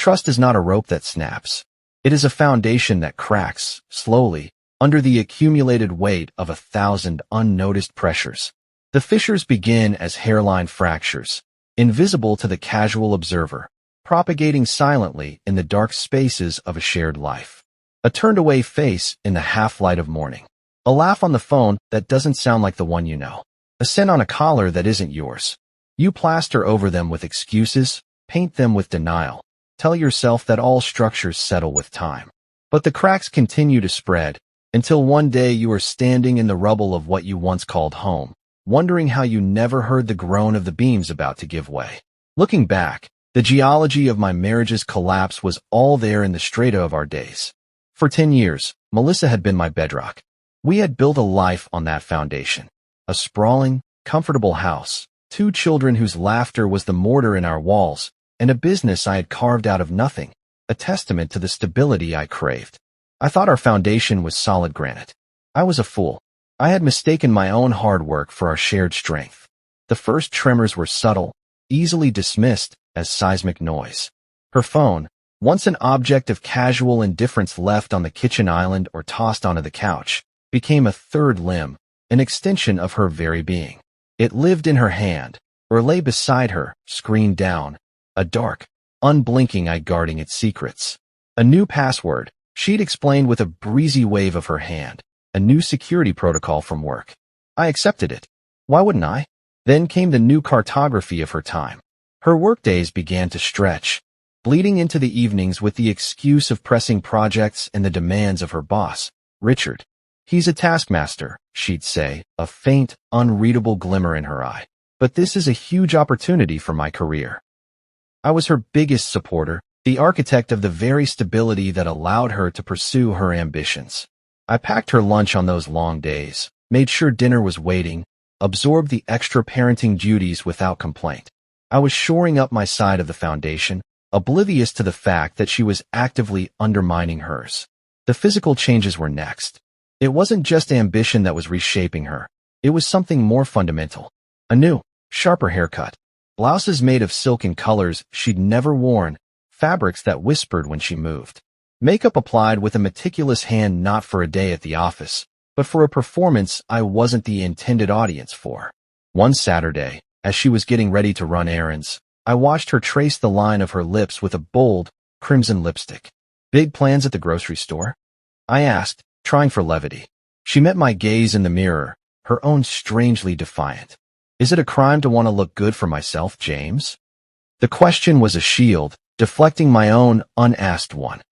Trust is not a rope that snaps. It is a foundation that cracks, slowly, under the accumulated weight of 1,000 unnoticed pressures. The fissures begin as hairline fractures, invisible to the casual observer, propagating silently in the dark spaces of a shared life. A turned-away face in the half-light of morning. A laugh on the phone that doesn't sound like the one you know. A scent on a collar that isn't yours. You plaster over them with excuses, paint them with denial. Tell yourself that all structures settle with time. But the cracks continue to spread, until one day you are standing in the rubble of what you once called home, wondering how you never heard the groan of the beams about to give way. Looking back, the geology of my marriage's collapse was all there in the strata of our days. For 10 years, Melissa had been my bedrock. We had built a life on that foundation. A sprawling, comfortable house, 2 children whose laughter was the mortar in our walls, and a business I had carved out of nothing, a testament to the stability I craved. I thought our foundation was solid granite. I was a fool. I had mistaken my own hard work for our shared strength. The first tremors were subtle, easily dismissed as seismic noise. Her phone, once an object of casual indifference left on the kitchen island or tossed onto the couch, became a third limb, an extension of her very being. It lived in her hand, or lay beside her, screen down, a dark, unblinking eye guarding its secrets. A new password, she'd explained with a breezy wave of her hand, a new security protocol from work. I accepted it. Why wouldn't I? Then came the new cartography of her time. Her workdays began to stretch, bleeding into the evenings with the excuse of pressing projects and the demands of her boss, Richard. He's a taskmaster, she'd say, a faint, unreadable glimmer in her eye. But this is a huge opportunity for my career. I was her biggest supporter, the architect of the very stability that allowed her to pursue her ambitions. I packed her lunch on those long days, made sure dinner was waiting, absorbed the extra parenting duties without complaint. I was shoring up my side of the foundation, oblivious to the fact that she was actively undermining hers. The physical changes were next. It wasn't just ambition that was reshaping her. It was something more fundamental. A new, sharper haircut. Blouses made of silken colors she'd never worn, fabrics that whispered when she moved. Makeup applied with a meticulous hand not for a day at the office, but for a performance I wasn't the intended audience for. One Saturday, as she was getting ready to run errands, I watched her trace the line of her lips with a bold, crimson lipstick. Big plans at the grocery store? I asked, trying for levity. She met my gaze in the mirror, her own strangely defiant. Is it a crime to want to look good for myself, James? The question was a shield, deflecting my own unasked one.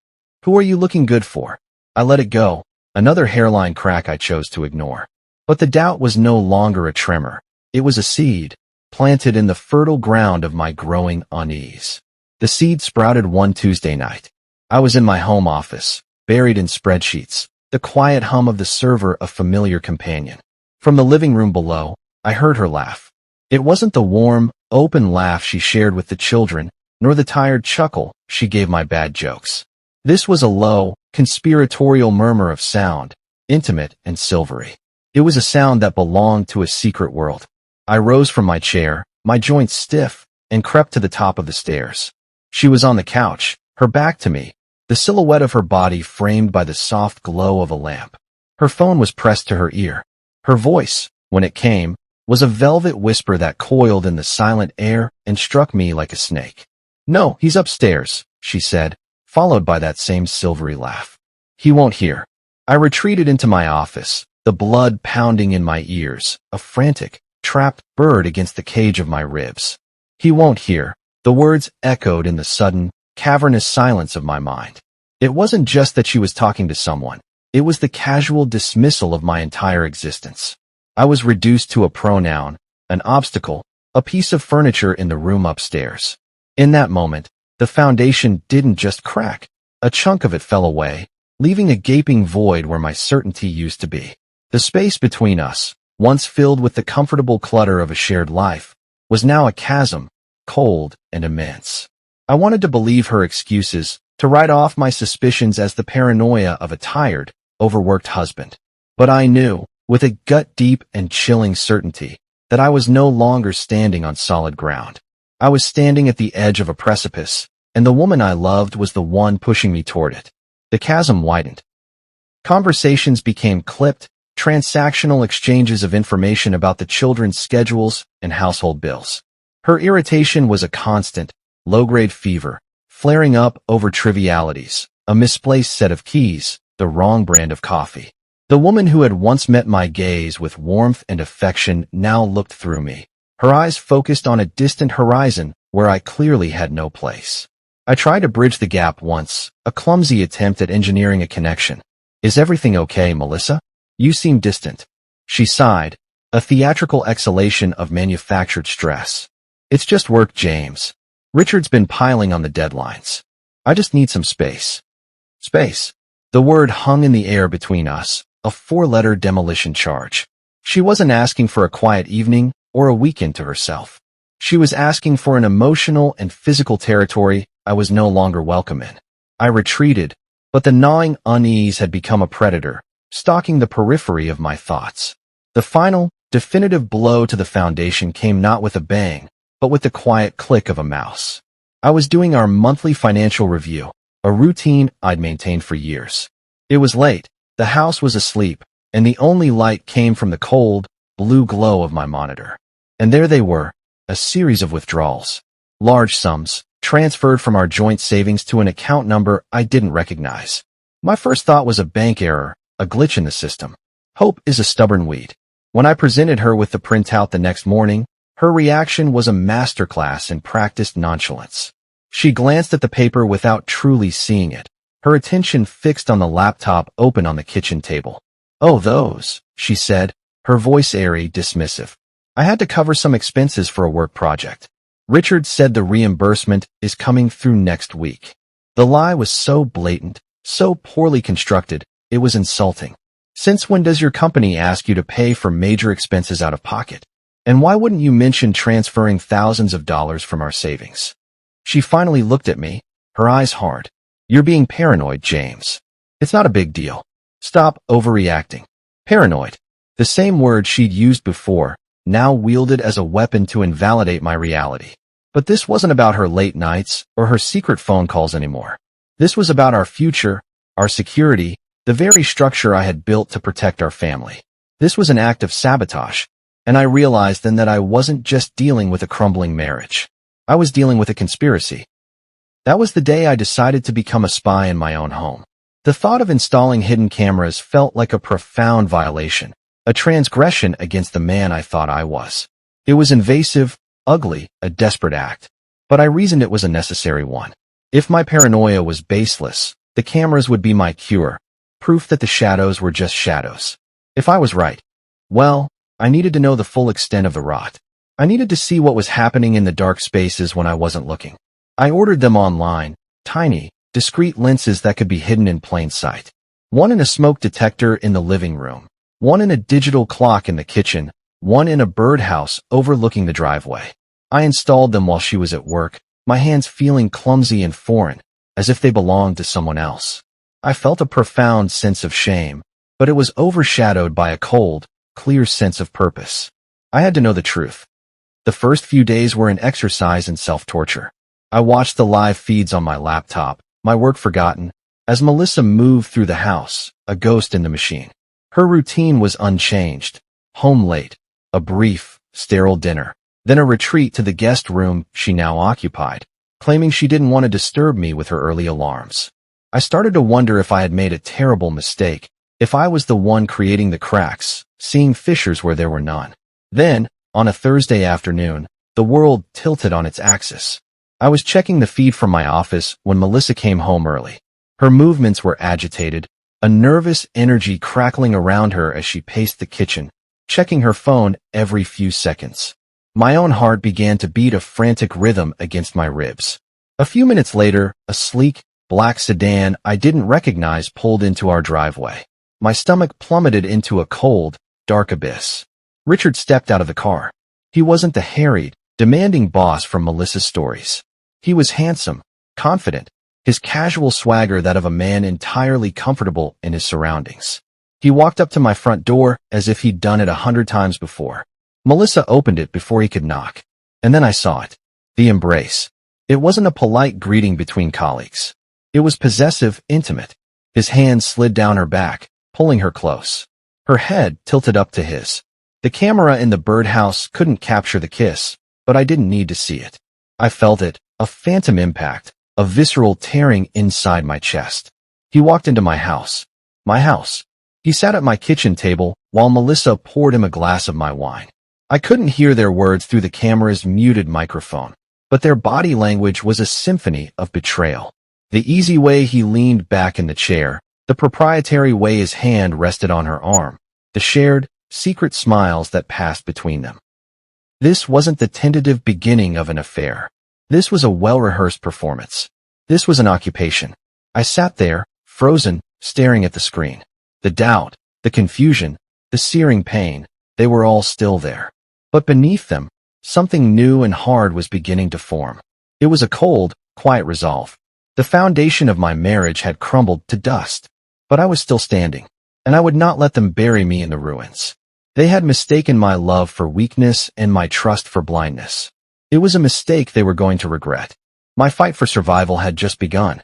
Who are you looking good for? I let it go, another hairline crack I chose to ignore. But the doubt was no longer a tremor. It was a seed, planted in the fertile ground of my growing unease. The seed sprouted one Tuesday night. I was in my home office, buried in spreadsheets, the quiet hum of the server a familiar companion. From the living room below, I heard her laugh. It wasn't the warm, open laugh she shared with the children, nor the tired chuckle she gave my bad jokes. This was a low, conspiratorial murmur of sound, intimate and silvery. It was a sound that belonged to a secret world. I rose from my chair, my joints stiff, and crept to the top of the stairs. She was on the couch, her back to me, the silhouette of her body framed by the soft glow of a lamp. Her phone was pressed to her ear. Her voice, when it came, was a velvet whisper that coiled in the silent air and struck me like a snake. No, he's upstairs, she said, followed by that same silvery laugh. He won't hear. I retreated into my office, the blood pounding in my ears, a frantic, trapped bird against the cage of my ribs. He won't hear. The words echoed in the sudden, cavernous silence of my mind. It wasn't just that she was talking to someone. It was the casual dismissal of my entire existence. I was reduced to a pronoun, an obstacle, a piece of furniture in the room upstairs. In that moment, the foundation didn't just crack. A chunk of it fell away, leaving a gaping void where my certainty used to be. The space between us, once filled with the comfortable clutter of a shared life, was now a chasm, cold and immense. I wanted to believe her excuses, to write off my suspicions as the paranoia of a tired, overworked husband. But I knew, with a gut-deep and chilling certainty, that I was no longer standing on solid ground. I was standing at the edge of a precipice, and the woman I loved was the one pushing me toward it. The chasm widened. Conversations became clipped, transactional exchanges of information about the children's schedules and household bills. Her irritation was a constant, low-grade fever, flaring up over trivialities, a misplaced set of keys, the wrong brand of coffee. The woman who had once met my gaze with warmth and affection now looked through me, her eyes focused on a distant horizon where I clearly had no place. I tried to bridge the gap once, a clumsy attempt at engineering a connection. "Is everything okay, Melissa? You seem distant." She sighed, a theatrical exhalation of manufactured stress. "It's just work, James. Richard's been piling on the deadlines. I just need some space." Space. The word hung in the air between us, a four-letter demolition charge. She wasn't asking for a quiet evening or a weekend to herself. She was asking for an emotional and physical territory I was no longer welcome in. I retreated, but the gnawing unease had become a predator, stalking the periphery of my thoughts. The final, definitive blow to the foundation came not with a bang, but with the quiet click of a mouse. I was doing our monthly financial review, a routine I'd maintained for years. It was late, the house was asleep, and the only light came from the cold, blue glow of my monitor. And there they were, a series of withdrawals. Large sums, transferred from our joint savings to an account number I didn't recognize. My first thought was a bank error, a glitch in the system. Hope is a stubborn weed. When I presented her with the printout the next morning, her reaction was a masterclass in practiced nonchalance. She glanced at the paper without truly seeing it, her attention fixed on the laptop open on the kitchen table. "Oh, those," she said, her voice airy, dismissive. "I had to cover some expenses for a work project. Richard said the reimbursement is coming through next week." The lie was so blatant, so poorly constructed, it was insulting. Since when does your company ask you to pay for major expenses out of pocket? And why wouldn't you mention transferring thousands of dollars from our savings? She finally looked at me, her eyes hard. "You're being paranoid, James. It's not a big deal. Stop overreacting." Paranoid. The same word she'd used before, now wielded as a weapon to invalidate my reality. But this wasn't about her late nights or her secret phone calls anymore. This was about our future, our security, the very structure I had built to protect our family. This was an act of sabotage, and I realized then that I wasn't just dealing with a crumbling marriage. I was dealing with a conspiracy. That was the day I decided to become a spy in my own home. The thought of installing hidden cameras felt like a profound violation, a transgression against the man I thought I was. It was invasive, ugly, a desperate act, but I reasoned it was a necessary one. If my paranoia was baseless, the cameras would be my cure, proof that the shadows were just shadows. If I was right, well, I needed to know the full extent of the rot. I needed to see what was happening in the dark spaces when I wasn't looking. I ordered them online, tiny, discreet lenses that could be hidden in plain sight. One in a smoke detector in the living room, one in a digital clock in the kitchen, one in a birdhouse overlooking the driveway. I installed them while she was at work, my hands feeling clumsy and foreign, as if they belonged to someone else. I felt a profound sense of shame, but it was overshadowed by a cold, clear sense of purpose. I had to know the truth. The first few days were an exercise in self-torture. I watched the live feeds on my laptop, my work forgotten, as Melissa moved through the house, a ghost in the machine. Her routine was unchanged. Home late, a brief, sterile dinner, then a retreat to the guest room she now occupied, claiming she didn't want to disturb me with her early alarms. I started to wonder if I had made a terrible mistake, if I was the one creating the cracks, seeing fissures where there were none. Then, on a Thursday afternoon, the world tilted on its axis. I was checking the feed from my office when Melissa came home early. Her movements were agitated, a nervous energy crackling around her as she paced the kitchen, checking her phone every few seconds. My own heart began to beat a frantic rhythm against my ribs. A few minutes later, a sleek, black sedan I didn't recognize pulled into our driveway. My stomach plummeted into a cold, dark abyss. Richard stepped out of the car. He wasn't the harried, demanding boss from Melissa's stories. He was handsome, confident, his casual swagger that of a man entirely comfortable in his surroundings. He walked up to my front door as if he'd done it 100 times before. Melissa opened it before he could knock. And then I saw it. The embrace. It wasn't a polite greeting between colleagues. It was possessive, intimate. His hand slid down her back, pulling her close. Her head tilted up to his. The camera in the birdhouse couldn't capture the kiss, but I didn't need to see it. I felt it, a phantom impact, a visceral tearing inside my chest. He walked into my house. My house. He sat at my kitchen table while Melissa poured him a glass of my wine. I couldn't hear their words through the camera's muted microphone, but their body language was a symphony of betrayal. The easy way he leaned back in the chair, the proprietary way his hand rested on her arm, the shared, secret smiles that passed between them. This wasn't the tentative beginning of an affair. This was a well-rehearsed performance. This was an occupation. I sat there, frozen, staring at the screen. The doubt, the confusion, the searing pain, they were all still there. But beneath them, something new and hard was beginning to form. It was a cold, quiet resolve. The foundation of my marriage had crumbled to dust, but I was still standing, and I would not let them bury me in the ruins. They had mistaken my love for weakness and my trust for blindness. It was a mistake they were going to regret. My fight for survival had just begun.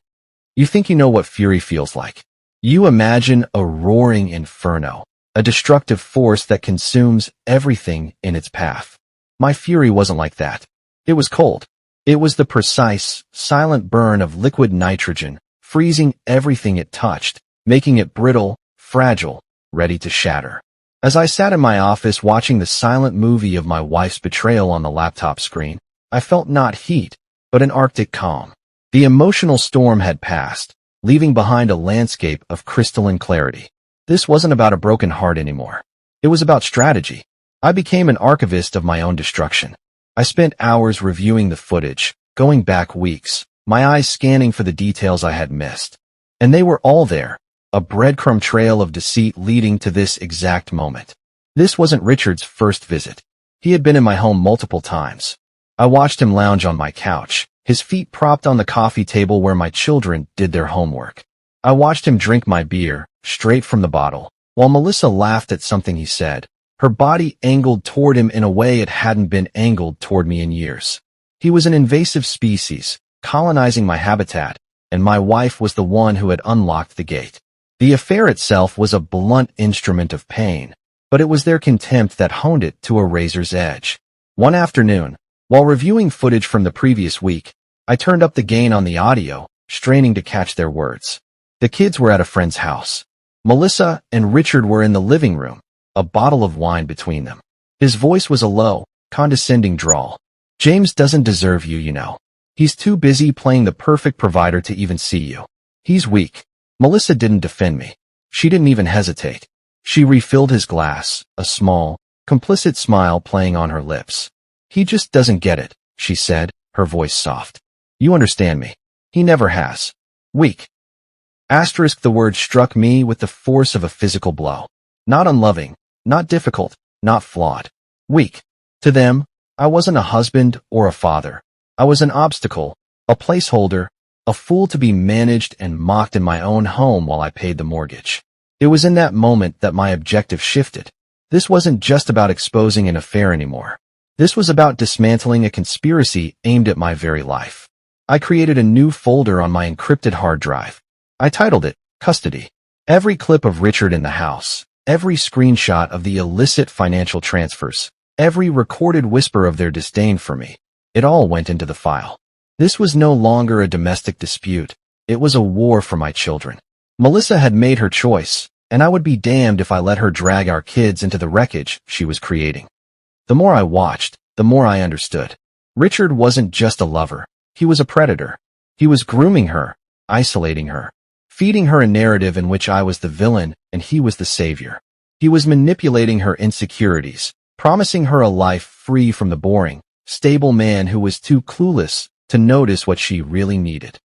You think you know what fury feels like. You imagine a roaring inferno, a destructive force that consumes everything in its path. My fury wasn't like that. It was cold. It was the precise, silent burn of liquid nitrogen, freezing everything it touched, making it brittle, fragile, ready to shatter. As I sat in my office watching the silent movie of my wife's betrayal on the laptop screen, I felt not heat, but an arctic calm. The emotional storm had passed, leaving behind a landscape of crystalline clarity. This wasn't about a broken heart anymore. It was about strategy. I became an archivist of my own destruction. I spent hours reviewing the footage, going back weeks, my eyes scanning for the details I had missed. And they were all there. A breadcrumb trail of deceit leading to this exact moment. This wasn't Richard's first visit. He had been in my home multiple times. I watched him lounge on my couch, his feet propped on the coffee table where my children did their homework. I watched him drink my beer, straight from the bottle, while Melissa laughed at something he said, her body angled toward him in a way it hadn't been angled toward me in years. He was an invasive species, colonizing my habitat, and my wife was the one who had unlocked the gate. The affair itself was a blunt instrument of pain, but it was their contempt that honed it to a razor's edge. One afternoon, while reviewing footage from the previous week, I turned up the gain on the audio, straining to catch their words. The kids were at a friend's house. Melissa and Richard were in the living room, a bottle of wine between them. His voice was a low, condescending drawl. James doesn't deserve you, you know. He's too busy playing the perfect provider to even see you. He's weak. Melissa didn't defend me. She didn't even hesitate. She refilled his glass, a small, complicit smile playing on her lips. He just doesn't get it, she said, her voice soft. You understand me. He never has. Weak. Asterisk, the word struck me with the force of a physical blow. Not unloving, not difficult, not flawed. Weak. To them, I wasn't a husband or a father. I was an obstacle, a placeholder, a fool to be managed and mocked in my own home while I paid the mortgage. It was in that moment that my objective shifted. This wasn't just about exposing an affair anymore. This was about dismantling a conspiracy aimed at my very life. I created a new folder on my encrypted hard drive. I titled it, Custody. Every clip of Richard in the house, every screenshot of the illicit financial transfers, every recorded whisper of their disdain for me, it all went into the file. This was no longer a domestic dispute. It was a war for my children. Melissa had made her choice, and I would be damned if I let her drag our kids into the wreckage she was creating. The more I watched, the more I understood. Richard wasn't just a lover. He was a predator. He was grooming her, isolating her, feeding her a narrative in which I was the villain and he was the savior. He was manipulating her insecurities, promising her a life free from the boring, stable man who was too clueless to notice what she really needed.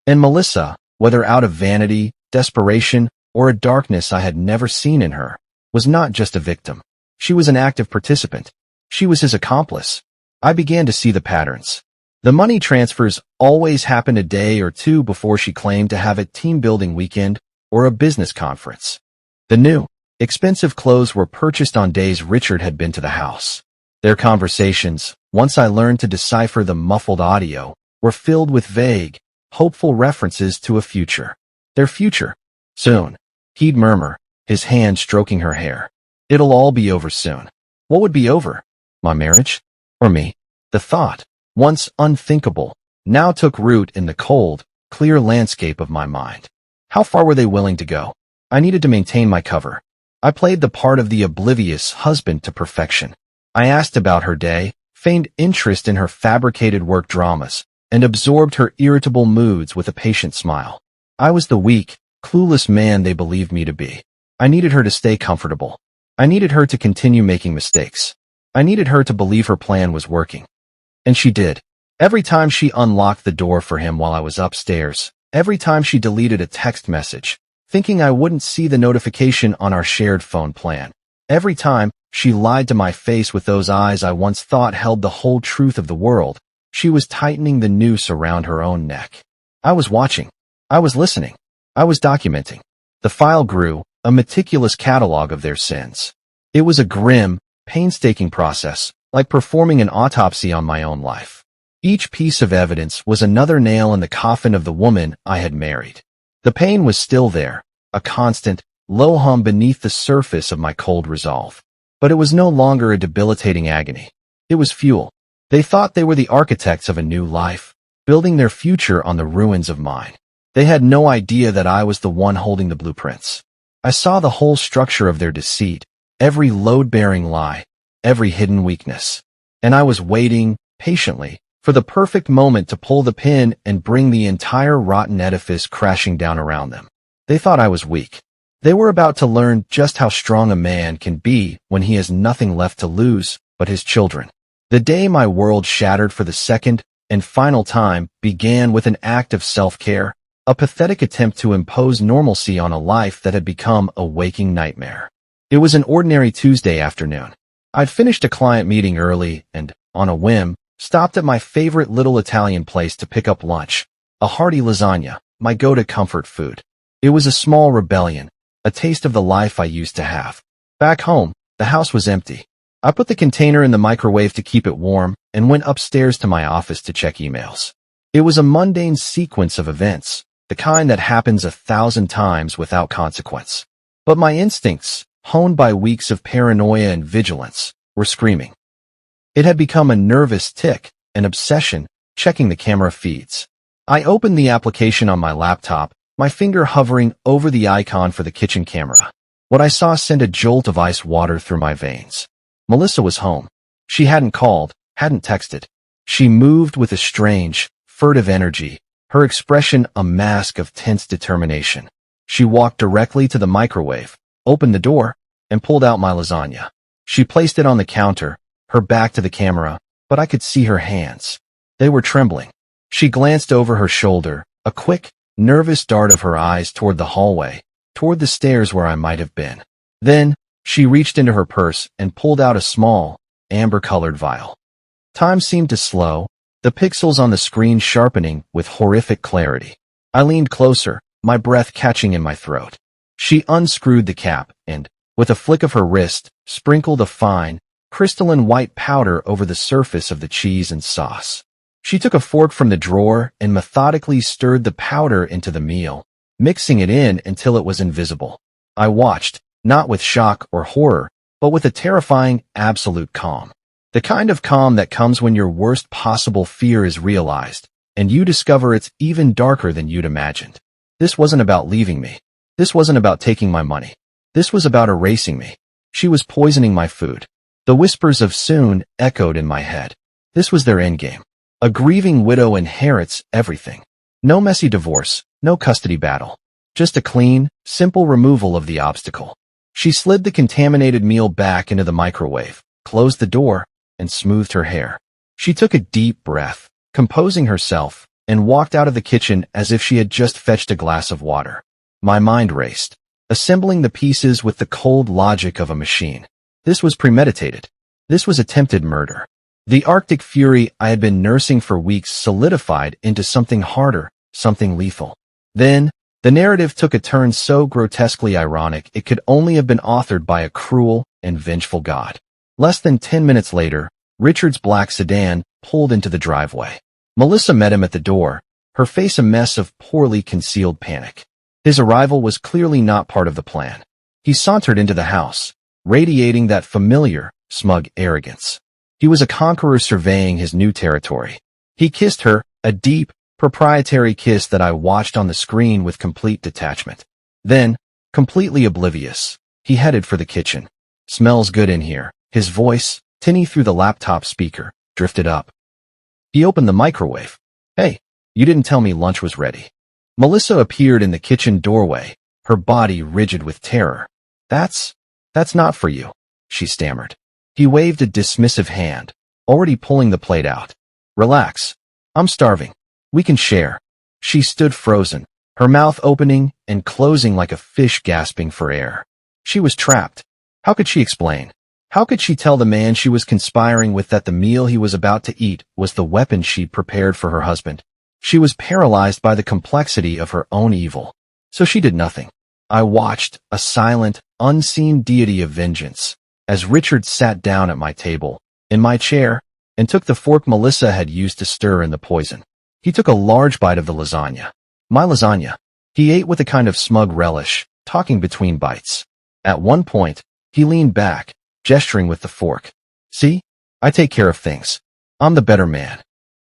And Melissa, whether out of vanity, desperation, or a darkness I had never seen in her, was not just a victim. She was an active participant. She was his accomplice. I began to see the patterns. The money transfers always happened a day or two before she claimed to have a team-building weekend or a business conference. The new, expensive clothes were purchased on days Richard had been to the house. Their conversations, once I learned to decipher the muffled audio, were filled with vague, hopeful references to a future. Their future. Soon. He'd murmur, his hand stroking her hair. It'll all be over soon. What would be over? My marriage? Or me? The thought, once unthinkable, now took root in the cold, clear landscape of my mind. How far were they willing to go? I needed to maintain my cover. I played the part of the oblivious husband to perfection. I asked about her day, feigned interest in her fabricated work dramas, and absorbed her irritable moods with a patient smile. I was the weak, clueless man they believed me to be. I needed her to stay comfortable. I needed her to continue making mistakes. I needed her to believe her plan was working. And she did. Every time she unlocked the door for him while I was upstairs, every time she deleted a text message, thinking I wouldn't see the notification on our shared phone plan, every time she lied to my face with those eyes I once thought held the whole truth of the world, she was tightening the noose around her own neck. I was watching. I was listening. I was documenting. The file grew, a meticulous catalog of their sins. It was a grim, painstaking process, like performing an autopsy on my own life. Each piece of evidence was another nail in the coffin of the woman I had married. The pain was still there, a constant, low hum beneath the surface of my cold resolve. But it was no longer a debilitating agony. It was fuel. They thought they were the architects of a new life, building their future on the ruins of mine. They had no idea that I was the one holding the blueprints. I saw the whole structure of their deceit, every load-bearing lie, every hidden weakness. And I was waiting, patiently, for the perfect moment to pull the pin and bring the entire rotten edifice crashing down around them. They thought I was weak. They were about to learn just how strong a man can be when he has nothing left to lose but his children. The day my world shattered for the second and final time began with an act of self-care, a pathetic attempt to impose normalcy on a life that had become a waking nightmare. It was an ordinary Tuesday afternoon. I'd finished a client meeting early and, on a whim, stopped at my favorite little Italian place to pick up lunch, a hearty lasagna, my go-to comfort food. It was a small rebellion, a taste of the life I used to have. Back home, the house was empty. I put the container in the microwave to keep it warm and went upstairs to my office to check emails. It was a mundane sequence of events, the kind that happens 1,000 times without consequence. But my instincts, honed by weeks of paranoia and vigilance, were screaming. It had become a nervous tic, an obsession, checking the camera feeds. I opened the application on my laptop, my finger hovering over the icon for the kitchen camera. What I saw sent a jolt of ice water through my veins. Melissa was home. She hadn't called, hadn't texted. She moved with a strange, furtive energy, her expression a mask of tense determination. She walked directly to the microwave, opened the door, and pulled out my lasagna. She placed it on the counter, her back to the camera, but I could see her hands. They were trembling. She glanced over her shoulder, a quick, nervous dart of her eyes toward the hallway, toward the stairs where I might have been. Then, she reached into her purse and pulled out a small, amber-colored vial. Time seemed to slow, the pixels on the screen sharpening with horrific clarity. I leaned closer, my breath catching in my throat. She unscrewed the cap and, with a flick of her wrist, sprinkled a fine, crystalline white powder over the surface of the cheese and sauce. She took a fork from the drawer and methodically stirred the powder into the meal, mixing it in until it was invisible. I watched, not with shock or horror, but with a terrifying, absolute calm. The kind of calm that comes when your worst possible fear is realized, and you discover it's even darker than you'd imagined. This wasn't about leaving me. This wasn't about taking my money. This was about erasing me. She was poisoning my food. The whispers of soon echoed in my head. This was their endgame. A grieving widow inherits everything. No messy divorce, no custody battle. Just a clean, simple removal of the obstacle. She slid the contaminated meal back into the microwave, closed the door, and smoothed her hair. She took a deep breath, composing herself, and walked out of the kitchen as if she had just fetched a glass of water. My mind raced, assembling the pieces with the cold logic of a machine. This was premeditated. This was attempted murder. The Arctic fury I had been nursing for weeks solidified into something harder, something lethal. Then, the narrative took a turn so grotesquely ironic it could only have been authored by a cruel and vengeful god. Less than 10 minutes later, Richard's black sedan pulled into the driveway. Melissa met him at the door, her face a mess of poorly concealed panic. His arrival was clearly not part of the plan. He sauntered into the house, radiating that familiar, smug arrogance. He was a conqueror surveying his new territory. He kissed her, a deep, proprietary kiss that I watched on the screen with complete detachment. Then, completely oblivious, he headed for the kitchen. "Smells good in here." His voice, tinny through the laptop speaker, drifted up. He opened the microwave. "Hey, you didn't tell me lunch was ready." Melissa appeared in the kitchen doorway, her body rigid with terror. That's not for you," she stammered. He waved a dismissive hand, already pulling the plate out. "Relax. I'm starving. We can share." She stood frozen, her mouth opening and closing like a fish gasping for air. She was trapped. How could she explain? How could she tell the man she was conspiring with that the meal he was about to eat was the weapon she'd prepared for her husband? She was paralyzed by the complexity of her own evil. So she did nothing. I watched, a silent, unseen deity of vengeance, as Richard sat down at my table, in my chair, and took the fork Melissa had used to stir in the poison. He took a large bite of the lasagna. My lasagna. He ate with a kind of smug relish, talking between bites. At one point, he leaned back, gesturing with the fork. "See? I take care of things. I'm the better man."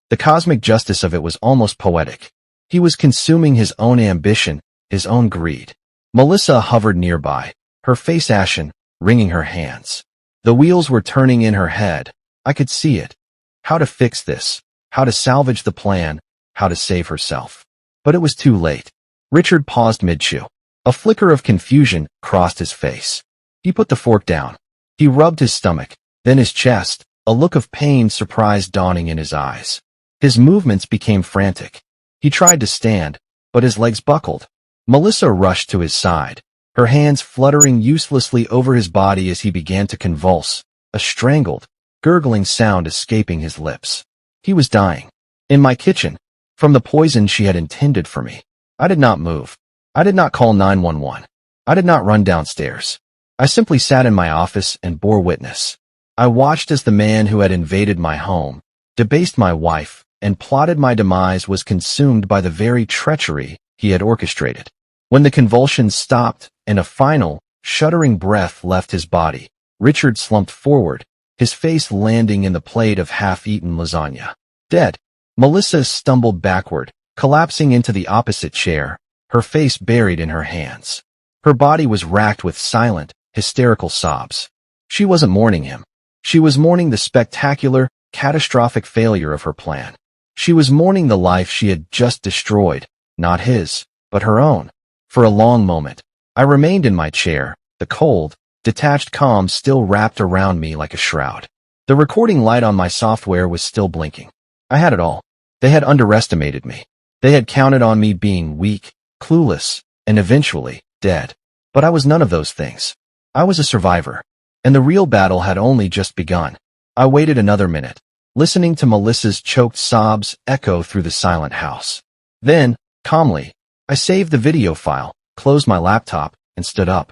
The cosmic justice of it was almost poetic. He was consuming his own ambition, his own greed. Melissa hovered nearby, her face ashen, wringing her hands. The wheels were turning in her head. I could see it. How to fix this, how to salvage the plan, how to save herself. But it was too late. Richard paused mid-chew. A flicker of confusion crossed his face. He put the fork down. He rubbed his stomach, then his chest, a look of pain surprise dawning in his eyes. His movements became frantic. He tried to stand, but his legs buckled. Melissa rushed to his side, her hands fluttering uselessly over his body as he began to convulse, a strangled, gurgling sound escaping his lips. He was dying. In my kitchen, from the poison she had intended for me. I did not move. I did not call 911. I did not run downstairs. I simply sat in my office and bore witness. I watched as the man who had invaded my home, debased my wife, and plotted my demise was consumed by the very treachery he had orchestrated. When the convulsions stopped and a final, shuddering breath left his body, Richard slumped forward, his face landing in the plate of half-eaten lasagna. Dead. Melissa stumbled backward, collapsing into the opposite chair, her face buried in her hands. Her body was racked with silent, hysterical sobs. She wasn't mourning him. She was mourning the spectacular, catastrophic failure of her plan. She was mourning the life she had just destroyed, not his, but her own. For a long moment, I remained in my chair, the cold, detached calm still wrapped around me like a shroud. The recording light on my software was still blinking. I had it all. They had underestimated me. They had counted on me being weak, clueless, and eventually, dead. But I was none of those things. I was a survivor. And the real battle had only just begun. I waited another minute, listening to Melissa's choked sobs echo through the silent house. Then, calmly, I saved the video file, closed my laptop, and stood up.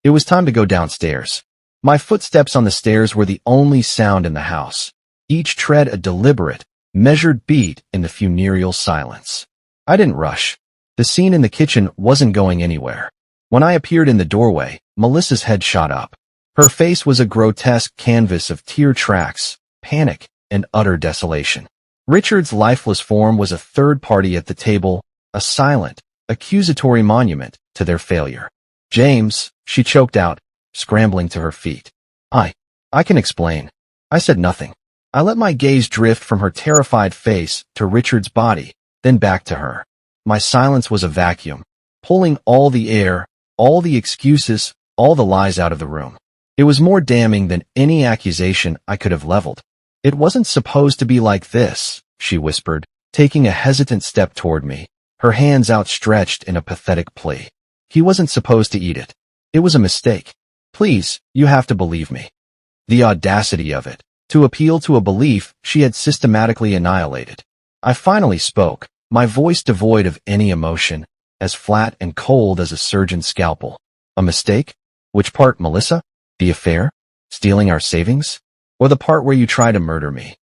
It was time to go downstairs. My footsteps on the stairs were the only sound in the house, each tread a deliberate, measured beat in the funereal silence. I didn't rush. The scene in the kitchen wasn't going anywhere. When I appeared in the doorway, Melissa's head shot up. Her face was a grotesque canvas of tear tracks, panic, and utter desolation. Richard's lifeless form was a third party at the table, a silent, accusatory monument to their failure. "James," she choked out, scrambling to her feet. I can explain." I said nothing. I let my gaze drift from her terrified face to Richard's body, then back to her. My silence was a vacuum, pulling all the air, all the excuses, all the lies out of the room. It was more damning than any accusation I could have leveled. "It wasn't supposed to be like this," she whispered, taking a hesitant step toward me, her hands outstretched in a pathetic plea. "He wasn't supposed to eat it. It was a mistake. Please, you have to believe me." The audacity of it, to appeal to a belief she had systematically annihilated. I finally spoke, my voice devoid of any emotion, as flat and cold as a surgeon's scalpel. "A mistake? Which part, Melissa? The affair? Stealing our savings? Or the part where you try to murder me?"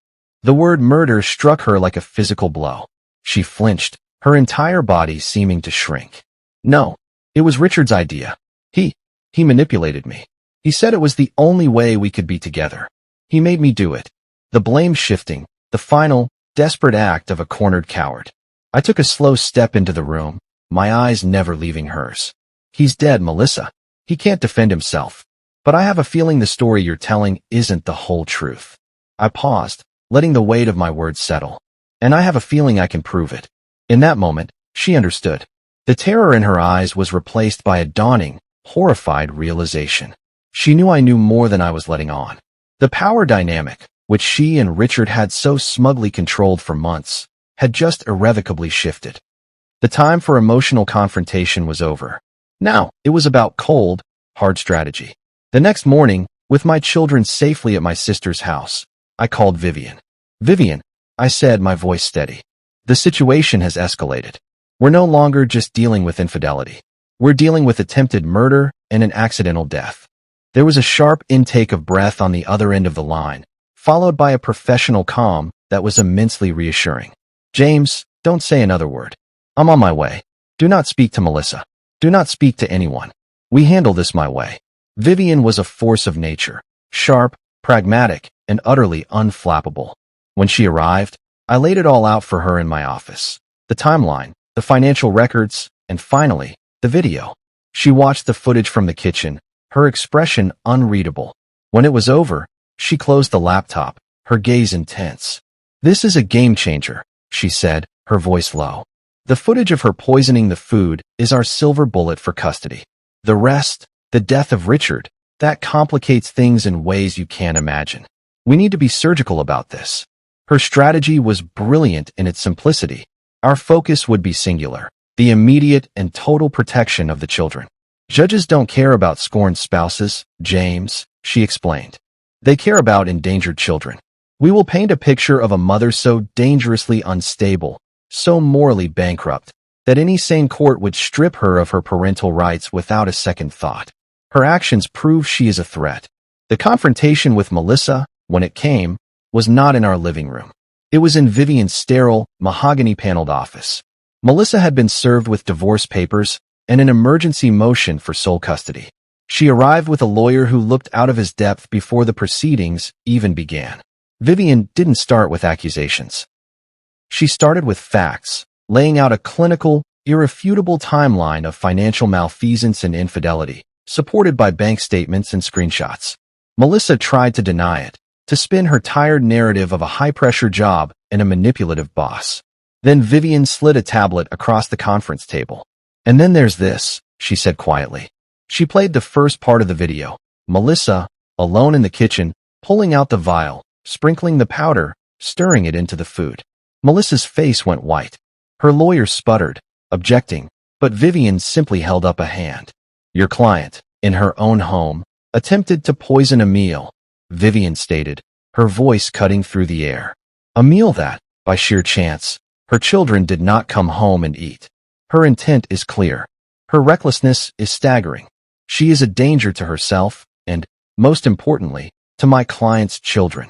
The word murder struck her like a physical blow. She flinched, her entire body seeming to shrink. No, it was Richard's idea. He manipulated me. He said it was the only way we could be together. He made me do it. The blame shifting, the final, desperate act of a cornered coward. I took a slow step into the room, my eyes never leaving hers. He's dead, Melissa. He can't defend himself. But I have a feeling the story you're telling isn't the whole truth. I paused, letting the weight of my words settle. And I have a feeling I can prove it. In that moment, she understood. The terror in her eyes was replaced by a dawning, horrified realization. She knew I knew more than I was letting on. The power dynamic, which she and Richard had so smugly controlled for months, had just irrevocably shifted. The time for emotional confrontation was over. Now, it was about cold, hard strategy. The next morning, with my children safely at my sister's house, I called Vivian. Vivian, I said, my voice steady. The situation has escalated. We're no longer just dealing with infidelity. We're dealing with attempted murder and an accidental death. There was a sharp intake of breath on the other end of the line, followed by a professional calm that was immensely reassuring. James, don't say another word. I'm on my way. Do not speak to Melissa. Do not speak to anyone. We handle this my way. Vivian was a force of nature, sharp, pragmatic, and utterly unflappable. When she arrived, I laid it all out for her in my office. The timeline, the financial records, and finally, the video. She watched the footage from the kitchen, her expression unreadable. When it was over, she closed the laptop, her gaze intense. This is a game changer, she said, her voice low. The footage of her poisoning the food is our silver bullet for custody. The rest, the death of Richard, that complicates things in ways you can't imagine. We need to be surgical about this. Her strategy was brilliant in its simplicity. Our focus would be singular, the immediate and total protection of the children. Judges don't care about scorned spouses, James, she explained. They care about endangered children. We will paint a picture of a mother so dangerously unstable, so morally bankrupt, that any sane court would strip her of her parental rights without a second thought. Her actions prove she is a threat. The confrontation with Melissa, when it came, was not in our living room. It was in Vivian's sterile, mahogany-paneled office. Melissa had been served with divorce papers and an emergency motion for sole custody. She arrived with a lawyer who looked out of his depth before the proceedings even began. Vivian didn't start with accusations. She started with facts, laying out a clinical, irrefutable timeline of financial malfeasance and infidelity, supported by bank statements and screenshots. Melissa tried to deny it, to spin her tired narrative of a high-pressure job and a manipulative boss. Then Vivian slid a tablet across the conference table. And then there's this, she said quietly. She played the first part of the video. Melissa, alone in the kitchen, pulling out the vial, sprinkling the powder, stirring it into the food. Melissa's face went white. Her lawyer sputtered, objecting, but Vivian simply held up a hand. Your client, in her own home, attempted to poison a meal, Vivian stated, her voice cutting through the air. A meal that, by sheer chance, her children did not come home and eat. Her intent is clear. Her recklessness is staggering. She is a danger to herself and, most importantly, to my client's children.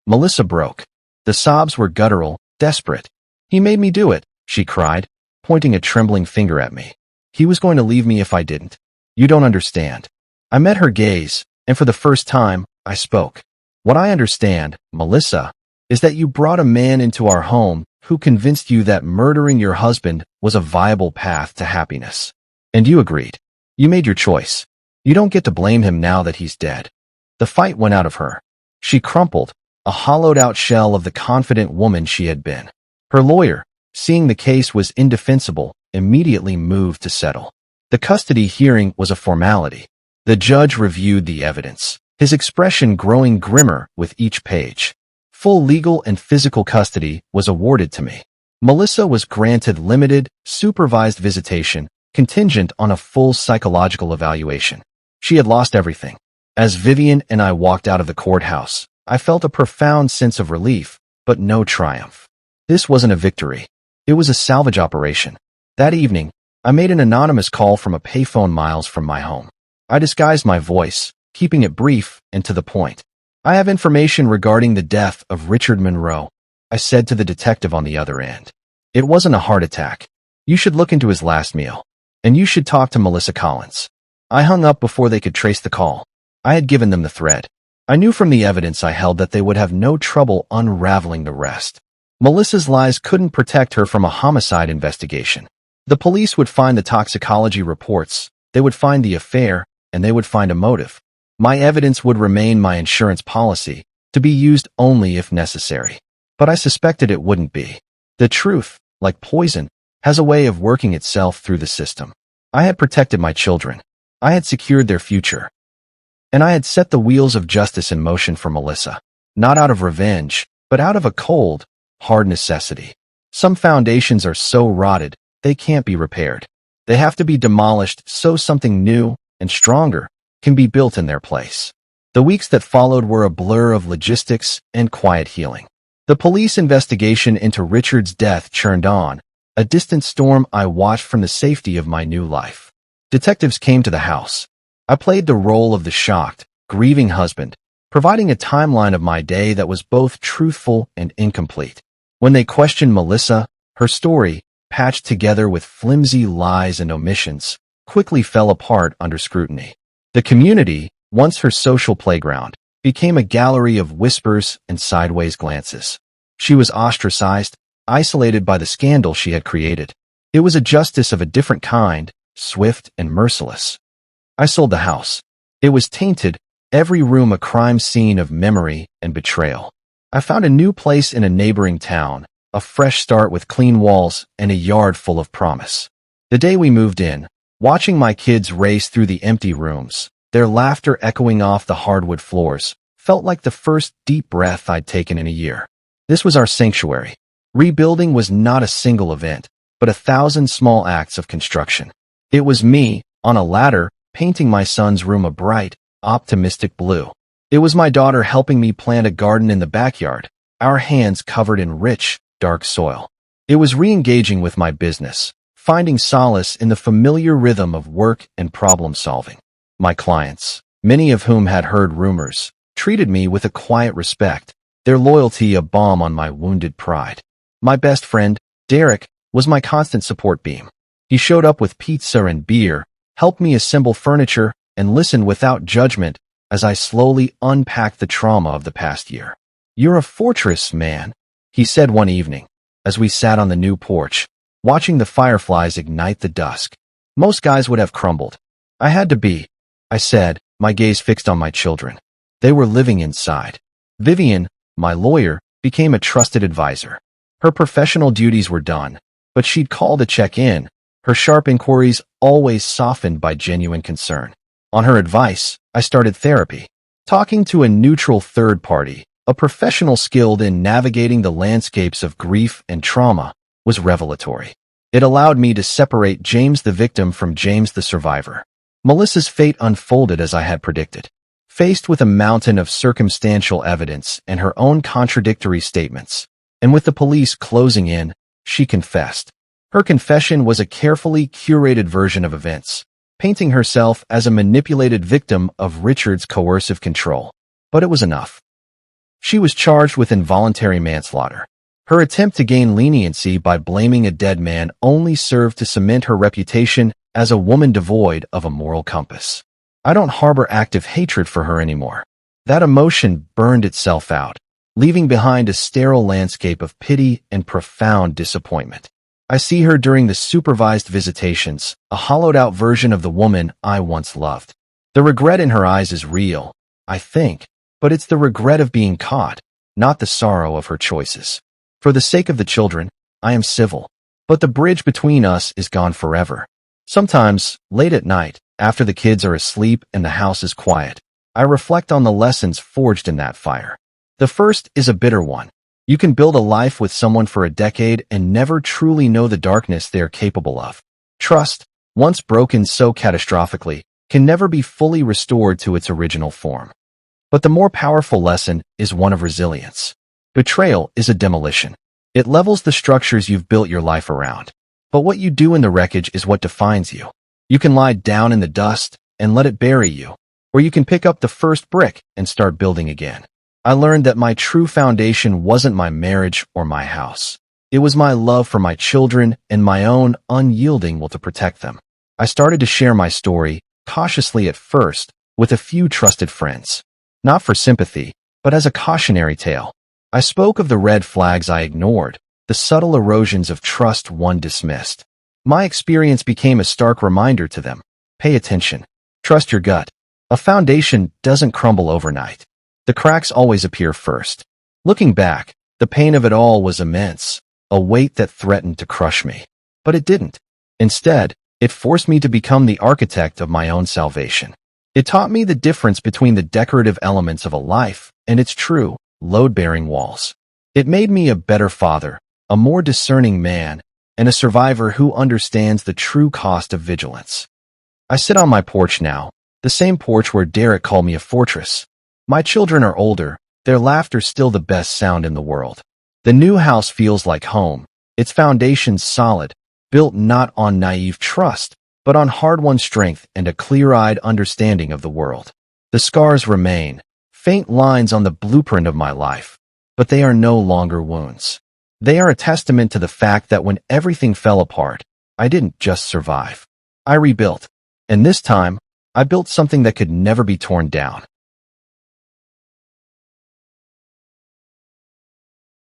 Melissa broke. The sobs were guttural, desperate. He made me do it, she cried, pointing a trembling finger at me. He was going to leave me if I didn't. You don't understand. I met her gaze, and for the first time, I spoke. What I understand, Melissa, is that you brought a man into our home who convinced you that murdering your husband was a viable path to happiness. And you agreed. You made your choice. You don't get to blame him now that he's dead. The fight went out of her. She crumpled, a hollowed-out shell of the confident woman she had been. Her lawyer, seeing the case was indefensible, immediately moved to settle. The custody hearing was a formality. The judge reviewed the evidence, his expression growing grimmer with each page. Full legal and physical custody was awarded to me. Melissa was granted limited, supervised visitation, contingent on a full psychological evaluation. She had lost everything. As Vivian and I walked out of the courthouse, I felt a profound sense of relief, but no triumph. This wasn't a victory. It was a salvage operation. That evening, I made an anonymous call from a payphone miles from my home. I disguised my voice, keeping it brief and to the point. I have information regarding the death of Richard Monroe, I said to the detective on the other end. It wasn't a heart attack. You should look into his last meal. And you should talk to Melissa Collins. I hung up before they could trace the call. I had given them the thread. I knew from the evidence I held that they would have no trouble unraveling the rest. Melissa's lies couldn't protect her from a homicide investigation. The police would find the toxicology reports, they would find the affair, and they would find a motive. My evidence would remain my insurance policy, to be used only if necessary. But I suspected it wouldn't be. The truth, like poison, has a way of working itself through the system. I had protected my children. I had secured their future. And I had set the wheels of justice in motion for Melissa, not out of revenge, but out of a cold, hard necessity. Some foundations are so rotted, they can't be repaired. They have to be demolished so something new and stronger can be built in their place. The weeks that followed were a blur of logistics and quiet healing. The police investigation into Richard's death churned on, a distant storm I watched from the safety of my new life. Detectives came to the house. I played the role of the shocked, grieving husband, providing a timeline of my day that was both truthful and incomplete. When they questioned Melissa, her story, patched together with flimsy lies and omissions, quickly fell apart under scrutiny. The community, once her social playground, became a gallery of whispers and sideways glances. She was ostracized, isolated by the scandal she had created. It was a justice of a different kind, swift and merciless. I sold the house. It was tainted, every room a crime scene of memory and betrayal. I found a new place in a neighboring town, a fresh start with clean walls and a yard full of promise. The day we moved in, watching my kids race through the empty rooms, their laughter echoing off the hardwood floors, felt like the first deep breath I'd taken in a year. This was our sanctuary. Rebuilding was not a single event, but 1,000 small acts of construction. It was me, on a ladder, painting my son's room a bright, optimistic blue. It was my daughter helping me plant a garden in the backyard, our hands covered in rich, dark soil. It was re-engaging with my business, finding solace in the familiar rhythm of work and problem-solving. My clients, many of whom had heard rumors, treated me with a quiet respect, their loyalty a balm on my wounded pride. My best friend, Derek, was my constant support beam. He showed up with pizza and beer, helped me assemble furniture, and listened without judgment as I slowly unpacked the trauma of the past year. "You're a fortress, man," he said one evening, as we sat on the new porch, watching the fireflies ignite the dusk. Most guys would have crumbled. I had to be, I said, my gaze fixed on my children. They were living inside. Vivian, my lawyer, became a trusted advisor. Her professional duties were done, but she'd call to check in, her sharp inquiries always softened by genuine concern. On her advice, I started therapy. Talking to a neutral third party, a professional skilled in navigating the landscapes of grief and trauma, was revelatory. It allowed me to separate James the victim from James the survivor. Melissa's fate unfolded as I had predicted. Faced with a mountain of circumstantial evidence and her own contradictory statements, and with the police closing in, she confessed. Her confession was a carefully curated version of events, painting herself as a manipulated victim of Richard's coercive control. But it was enough. She was charged with involuntary manslaughter. Her attempt to gain leniency by blaming a dead man only served to cement her reputation as a woman devoid of a moral compass. I don't harbor active hatred for her anymore. That emotion burned itself out, leaving behind a sterile landscape of pity and profound disappointment. I see her during the supervised visitations, a hollowed-out version of the woman I once loved. The regret in her eyes is real, I think, but it's the regret of being caught, not the sorrow of her choices. For the sake of the children, I am civil, but the bridge between us is gone forever. Sometimes, late at night, after the kids are asleep and the house is quiet, I reflect on the lessons forged in that fire. The first is a bitter one. You can build a life with someone for a decade and never truly know the darkness they are capable of. Trust, once broken so catastrophically, can never be fully restored to its original form. But the more powerful lesson is one of resilience. Betrayal is a demolition. It levels the structures you've built your life around. But what you do in the wreckage is what defines you. You can lie down in the dust and let it bury you, or you can pick up the first brick and start building again. I learned that my true foundation wasn't my marriage or my house. It was my love for my children and my own unyielding will to protect them. I started to share my story, cautiously at first, with a few trusted friends. Not for sympathy, but as a cautionary tale. I spoke of the red flags I ignored, the subtle erosions of trust one dismissed. My experience became a stark reminder to them. Pay attention. Trust your gut. A foundation doesn't crumble overnight. The cracks always appear first. Looking back, the pain of it all was immense, a weight that threatened to crush me. But it didn't. Instead, it forced me to become the architect of my own salvation. It taught me the difference between the decorative elements of a life and its true, load-bearing walls. It made me a better father, a more discerning man, and a survivor who understands the true cost of vigilance. I sit on my porch now, the same porch where Derek called me a fortress. My children are older, their laughter's still the best sound in the world. The new house feels like home, its foundations solid, built not on naive trust, but on hard-won strength and a clear-eyed understanding of the world. The scars remain, faint lines on the blueprint of my life, but they are no longer wounds. They are a testament to the fact that when everything fell apart, I didn't just survive. I rebuilt, and this time, I built something that could never be torn down.